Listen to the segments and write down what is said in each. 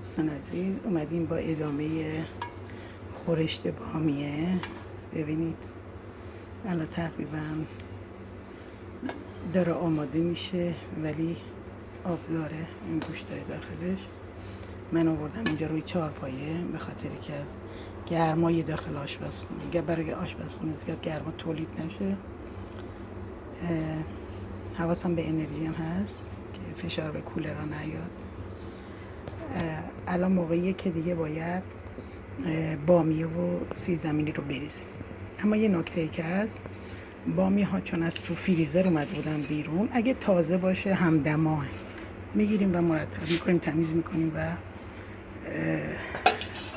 دوستان عزیز، اومدیم با ادامه خورشت بامیه. ببینید الان تقریبا داره آماده میشه، ولی آب داره، این گوشت داره داخلش. من آوردم اینجا روی چهارپایه به خاطر که از گرمای داخل آشپزخونه، برای آشپزخونه زیاد گرما تولید نشه. حواسم به انرژی هم هست که فشار به کولر نیاد. الان موقعیه که دیگه باید بامیه و سیب زمینی رو بریزیم. اما یه نکته ای که هست، بامیه ها چون از تو فریزر اومد بودن بیرون، اگه تازه باشه همدماه میگیریم و مرتب میکنیم، تمیز میکنیم و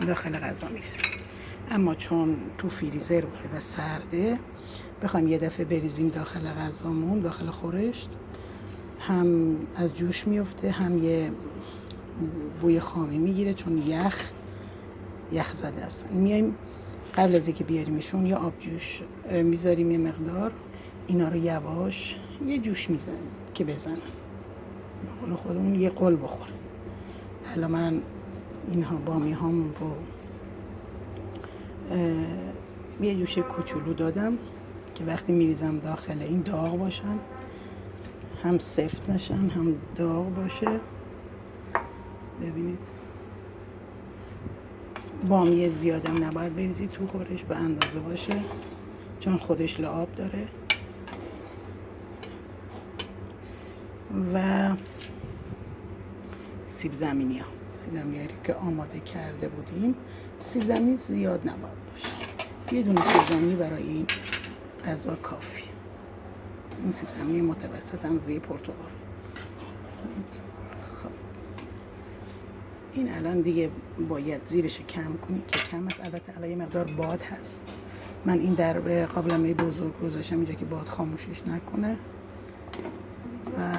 داخل غذا میریزیم. اما چون تو فریزر بوده و سرده، بخوایم یه دفعه بریزیم داخل غذامون، داخل خورشت، هم از جوش میفته، هم یه بوی خامی میگیره، چون یخ زده است. میایم قبل از اینکه بیاریمشون یا آب جوش میذاریم، یه مقدار اینا رو یواش یه جوش میزنیم که بزنن، به قول خودمون یه قل بخوره. الان من اینها بامی هامون رو یه جوش کوچولو دادم که وقتی میریزم داخل این داغ باشن، هم سفت نشن هم داغ باشه. ببینید بامیه زیادم نباید بریزید تو خورش، به اندازه باشه چون خودش لعاب داره. و سیب زمینی که آماده کرده بودیم، سیب زمینی زیاد نباید باشه، یه دونه سیب زمینی برای این غذا کافی. این سیب زمینی متوسط اندازه پرتقال. خب این الان دیگه باید زیرش کم کنی که کم است. البته الان یه مقدار باد هست، من این در قابلمه بزرگ گذاشتم اینجا که باد خاموشش نکنه. و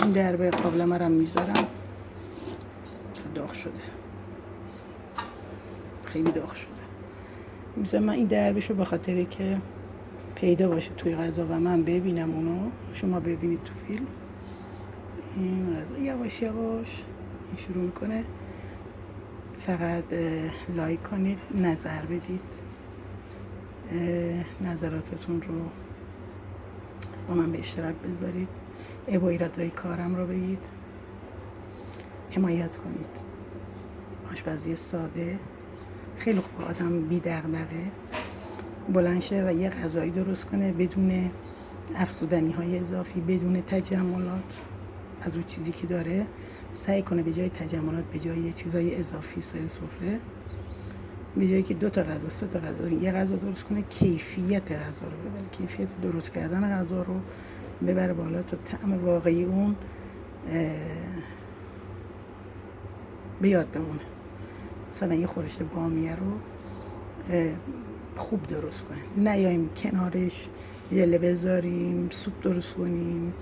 این درب قابلمه رو میذارم، داغ شده، خیلی داغ شده. میذارم من این دربشو به خاطر که پیدا باشه توی غذا و من ببینم اونو، شما ببینید تو فیلم. این غذا یواش یواش شروع میکنه. فقط لایک کنید، نظر بدید، نظراتتون رو با من به اشتراک بذارید، اب و ایرادهای کارم رو بگید، حمایت کنید. آشپزی ساده، خیلی خوب آدم بی دغدغه بلند شه و یه غذایی درست کنه بدون افزودنی های اضافی، بدون تجملات. از اون چیزی که داره سعی کنه به جای تجملات، به جای چیزای اضافی سر سفره، به جایی که 2 تا غذا 3 تا غذا یه غذا درست کنه، کیفیت غذا رو ببره، کیفیت درست کردن غذا رو ببره بالا تا طعم واقعی اون به یاد بمونه. مثلا یه خورشت بامیه رو خوب درست کنیم، نیاییم کنارش ژله بذاریم، سوپ درست کنیم،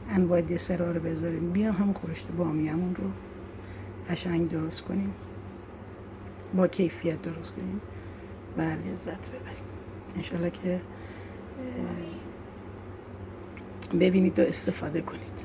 انواع دسرها رو بذاریم، بیام همون خورشت بامیه‌مون رو قشنگ درست کنیم، با کیفیت درست کنیم و لذت ببریم. انشالله که ببینید و استفاده کنید.